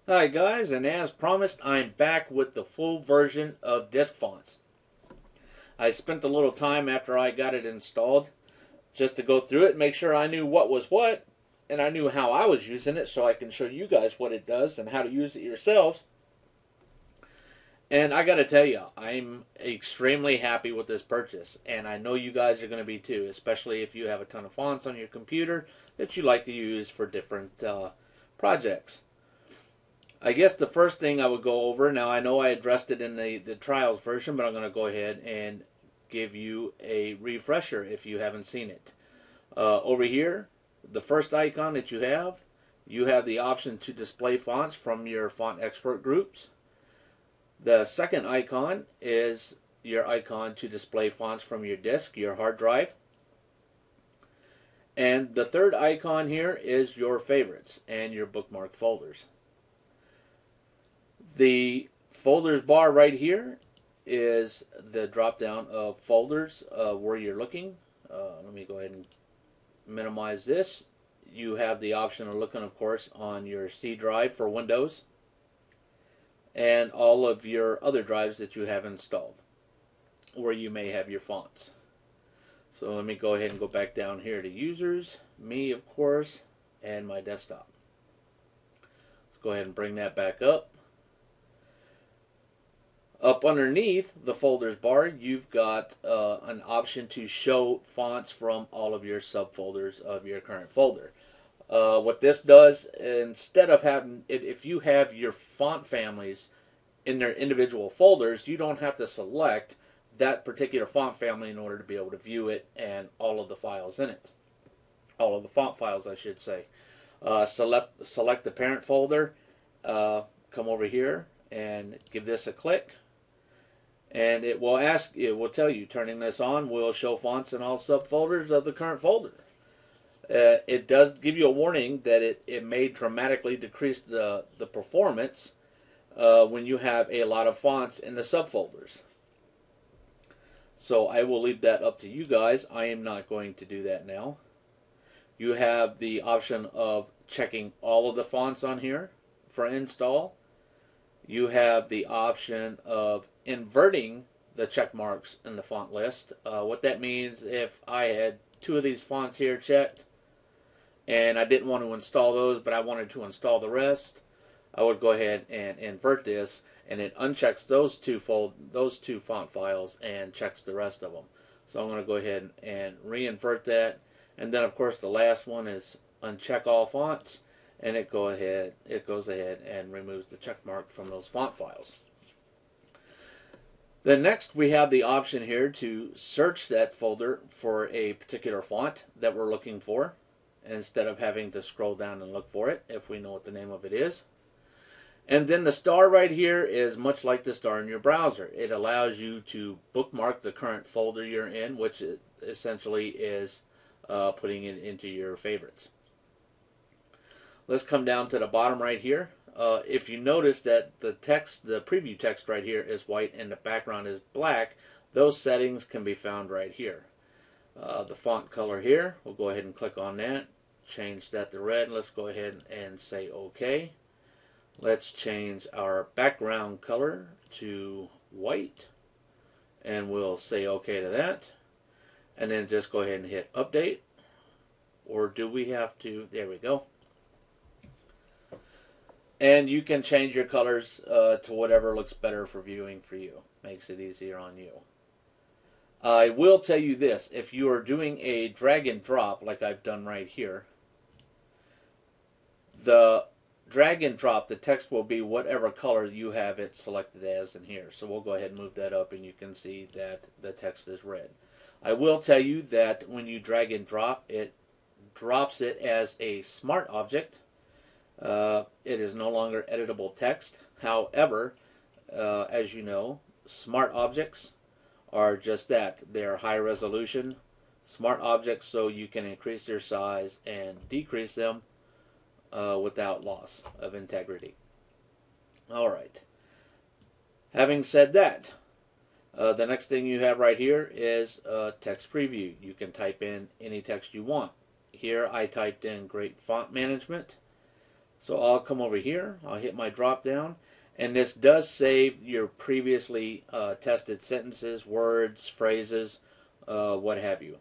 Hi guys, and as promised, I'm back with the full version of DiskFonts. I spent a little time after I got it installed just to go through it, make sure I knew what was what, and I knew how I was using it so I can show you guys what it does and how to use it yourselves. And I gotta tell you, I'm extremely happy with this purchase, and I know you guys are going to be too, especially if you have a ton of fonts on your computer that you like to use for different projects. I guess the first thing I would go over, now I know I addressed it in the trials version, but I'm going to go ahead and give you a refresher if you haven't seen it. Over here, the first icon that you have the option to display fonts from your font expert groups. The second icon is your icon to display fonts from your disk, your hard drive. And the third icon here is your favorites and your bookmark folders. The folders bar right here is the drop down of folders where you're looking. Let me go ahead and minimize this. You have the option of looking, of course, on your C drive for Windows and all of your other drives that you have installed where you may have your fonts. So let me go ahead and go back down here to users, me of course, and my desktop. Let's go ahead and bring that back up. Up underneath the folders bar, you've got an option to show fonts from all of your subfolders of your current folder. What this does, instead of having, if you have your font families in their individual folders, you don't have to select that particular font family in order to be able to view it and all of the files in it. All of the font files, I should say. Select the parent folder, come over here and give this a click. And it will tell you, turning this on will show fonts in all subfolders of the current folder. It does give you a warning that it may dramatically decrease the performance when you have a lot of fonts in the subfolders. So I will leave that up to you guys. I am not going to do that now. You have the option of checking all of the fonts on here for install. You have the option of inverting the check marks in the font list. What that means, if I had two of these fonts here checked and I didn't want to install those but I wanted to install the rest, I would go ahead and invert this, and it unchecks those two font files and checks the rest of them. So I'm going to go ahead and re-invert that, and then of course the last one is uncheck all fonts, and it goes ahead and removes the check mark from those font files. Then next we have the option here to search that folder for a particular font that we're looking for, instead of having to scroll down and look for it if we know what the name of it is. And then the star right here is much like the star in your browser. It allows you to bookmark the current folder you're in, which essentially is putting it into your favorites. Let's come down to the bottom right here. If you notice that the preview text right here is white and the background is black, those settings can be found right here. The font color here, we'll go ahead and click on that, change that to red. Let's go ahead and say OK. Let's change our background color to white, and we'll say OK to that, and then just go ahead and hit update. Or do we have to? There we go. And you can change your colors to whatever looks better for viewing for you. Makes it easier on you. I will tell you this, if you are doing a drag and drop like I've done right here, the drag and drop, the text will be whatever color you have it selected as in here. So we'll go ahead and move that up, and you can see that the text is red. I will tell you that when you drag and drop, it drops it as a smart object. It is no longer editable text. However, as you know, smart objects are just that. They're high resolution smart objects, so you can increase their size and decrease them without loss of integrity. Alright. Having said that, the next thing you have right here is text preview. You can type in any text you want. Here I typed in great font management. So I'll come over here, I'll hit my drop down, and this does save your previously tested sentences, words, phrases, what have you.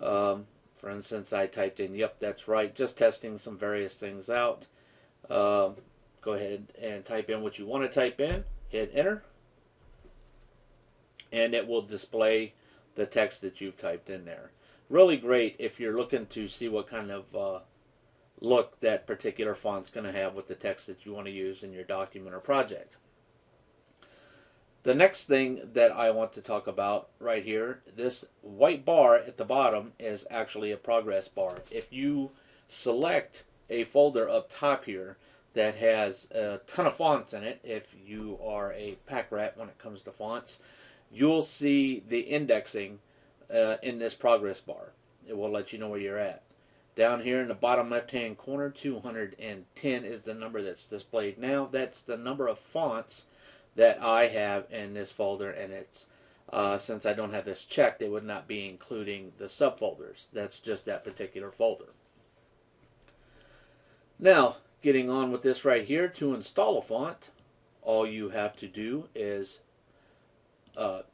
For instance, I typed in, yep, that's right, just testing some various things out. Go ahead and type in what you want to type in, hit enter, and it will display the text that you've typed in there. Really great if you're looking to see what kind of look that particular font's going to have with the text that you want to use in your document or project. The next thing that I want to talk about right here, this white bar at the bottom is actually a progress bar. If you select a folder up top here that has a ton of fonts in it, if you are a pack rat when it comes to fonts, you'll see the indexing in this progress bar. It will let you know where you're at. Down here in the bottom left hand corner, 210 is the number that's displayed now. That's the number of fonts that I have in this folder, and it's since I don't have this checked, it would not be including the subfolders. That's just that particular folder. Now, getting on with this right here, to install a font, all you have to do is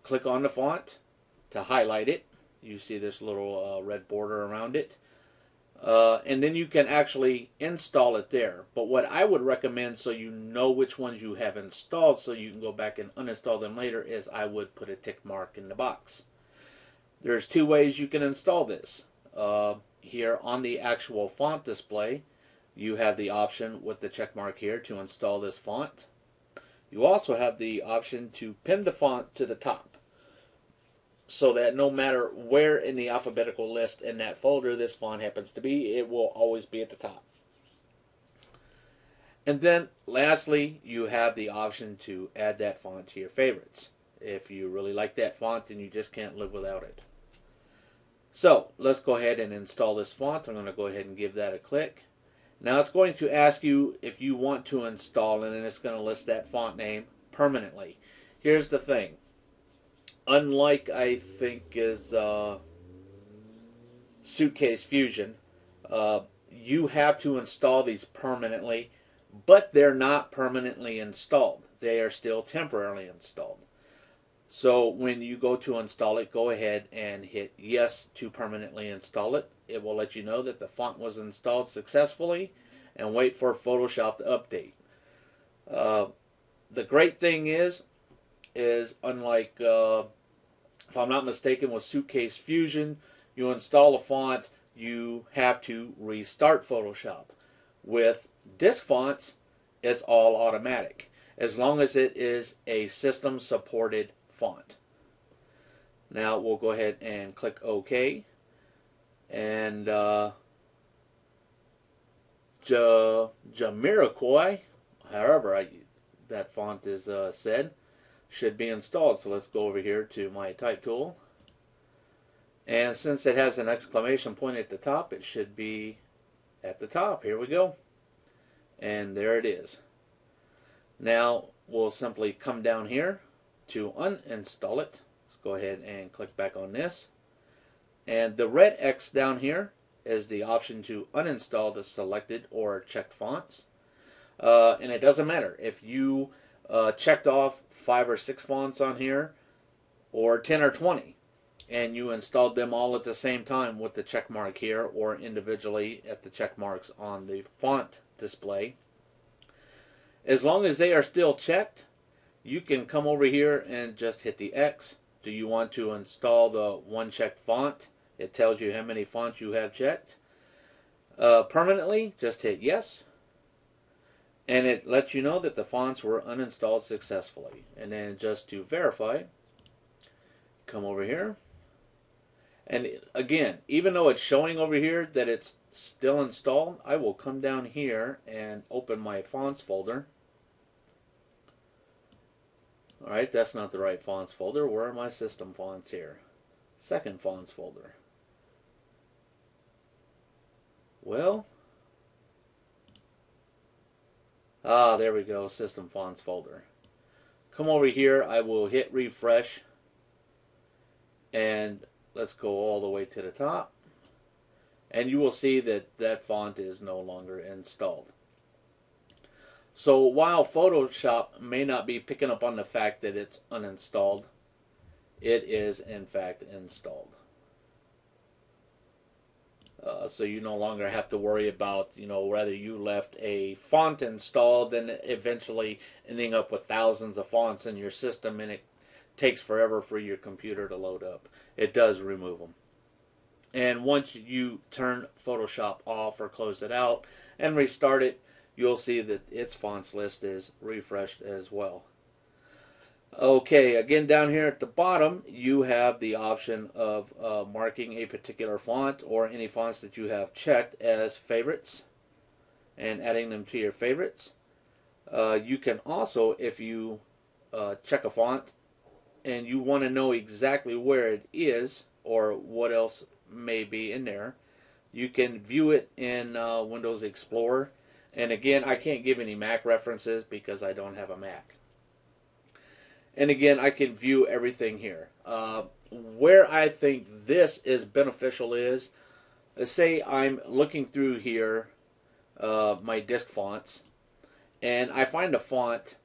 click on the font to highlight it. You see this little red border around it. And then you can actually install it there. But what I would recommend, so you know which ones you have installed so you can go back and uninstall them later, is I would put a tick mark in the box. There's two ways you can install this. Here on the actual font display, you have the option with the check mark here to install this font. You also have the option to pin the font to the top, so that no matter where in the alphabetical list in that folder this font happens to be, it will always be at the top. And then lastly, you have the option to add that font to your favorites if you really like that font and you just can't live without it. So let's go ahead and install this font. I'm going to go ahead and give that a click. Now it's going to ask you if you want to install it, and it's going to list that font name permanently. Here's the thing. Unlike, I think, is Suitcase Fusion, you have to install these permanently, but they're not permanently installed. They are still temporarily installed. So when you go to install it, go ahead and hit yes to permanently install it. It will let you know that the font was installed successfully, and wait for Photoshop to update. The great thing is unlike, if I'm not mistaken, with Suitcase Fusion, you install a font, you have to restart Photoshop. With DiskFonts, it's all automatic, as long as it is a system-supported font. Now we'll go ahead and click OK, and Jamiroquai, however that font is said, should be installed. So let's go over here to my type tool, and since it has an exclamation point at the top, it should be at the top. Here we go, and there it is. Now we'll simply come down here to uninstall it. Let's go ahead and click back on this, and the red X down here is the option to uninstall the selected or checked fonts. And it doesn't matter if you checked off 5 or 6 fonts on here, or 10 or 20, and you installed them all at the same time with the check mark here, or individually at the check marks on the font display. As long as they are still checked, you can come over here and just hit the X. Do you want to install the one checked font? It tells you how many fonts you have checked. Permanently, just hit yes. And it lets you know that the fonts were uninstalled successfully. And then just to verify, come over here. And again, even though it's showing over here that it's still installed, I will come down here and open my fonts folder. Alright, that's not the right fonts folder. Where are my system fonts here? Second fonts folder. Well, there we go, system fonts folder. Come over here, I will hit refresh, and let's go all the way to the top, and you will see that that font is no longer installed. So while Photoshop may not be picking up on the fact that it's uninstalled, it is in fact installed. So you no longer have to worry about, whether you left a font installed and eventually ending up with thousands of fonts in your system and it takes forever for your computer to load up. It does remove them. And once you turn Photoshop off or close it out and restart it, you'll see that its fonts list is refreshed as well. Okay, again down here at the bottom you have the option of marking a particular font or any fonts that you have checked as favorites and adding them to your favorites. You can also, if you check a font and you want to know exactly where it is or what else may be in there, you can view it in Windows Explorer. And again, I can't give any Mac references because I don't have a Mac. And again, I can view everything here. Where I think this is beneficial is, let's say I'm looking through here, my DiskFonts, and I find a font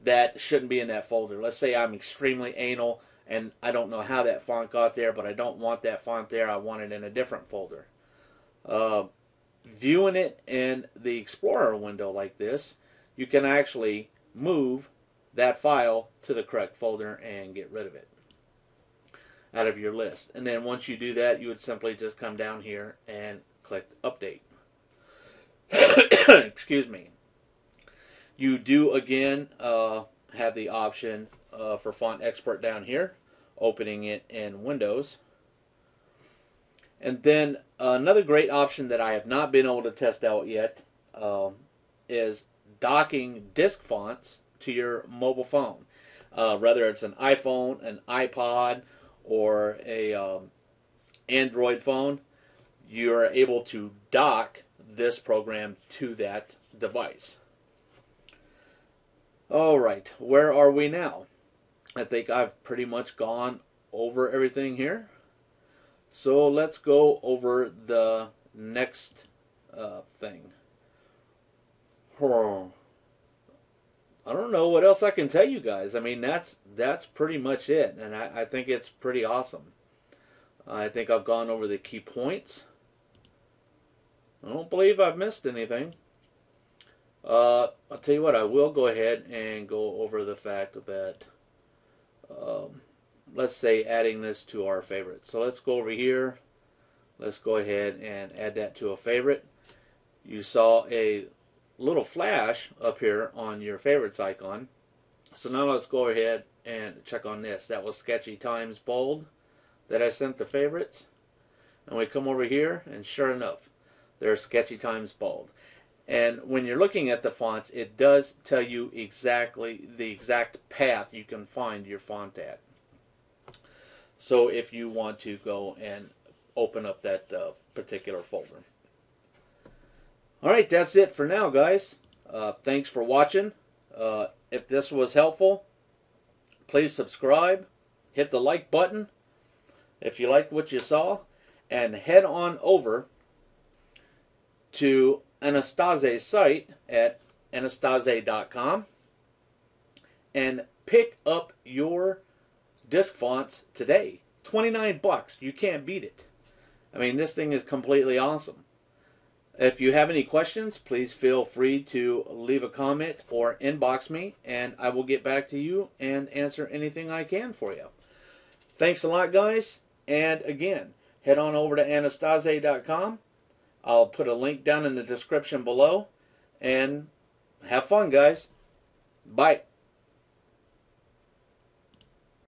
that shouldn't be in that folder. Let's say I'm extremely anal and I don't know how that font got there, but I don't want that font there. I want it in a different folder. Viewing it in the Explorer window like this, you can actually move that file to the correct folder and get rid of it out of your list. And then once you do that, you would simply just come down here and click Update. Excuse me. You do again have the option for Font Expert down here, opening it in Windows. And then another great option that I have not been able to test out yet is docking DiskFonts to your mobile phone. Whether it's an iPhone, an iPod, or a Android phone, you're able to dock this program to that device. Alright, where are we now? I think I've pretty much gone over everything here. So let's go over the next thing. I don't know what else I can tell you guys. I mean, that's pretty much it, and I think it's pretty awesome. I think I've gone over the key points. I don't believe I've missed anything. I'll tell you what, I will go ahead and go over the fact that, let's say, adding this to our favorites. So let's go over here. Let's go ahead and add that to a favorite. You saw a little flash up here on your favorites icon. So now let's go ahead and check on this. That was Sketchy Times Bold that I sent to favorites. And we come over here and sure enough, there's Sketchy Times Bold. And when you're looking at the fonts, it does tell you exactly the exact path you can find your font at. So if you want to go and open up that particular folder. Alright, that's it for now, guys. Thanks for watching. If this was helpful, please subscribe. Hit the like button if you liked what you saw. And head on over to Anastase's site at anastase.com and pick up your DiskFonts today. 29 bucks. You can't beat it. I mean, this thing is completely awesome. If you have any questions, please feel free to leave a comment or inbox me, and I will get back to you and answer anything I can for you. Thanks a lot, guys. And again, head on over to anastase.com. I'll put a link down in the description below. And have fun, guys. Bye.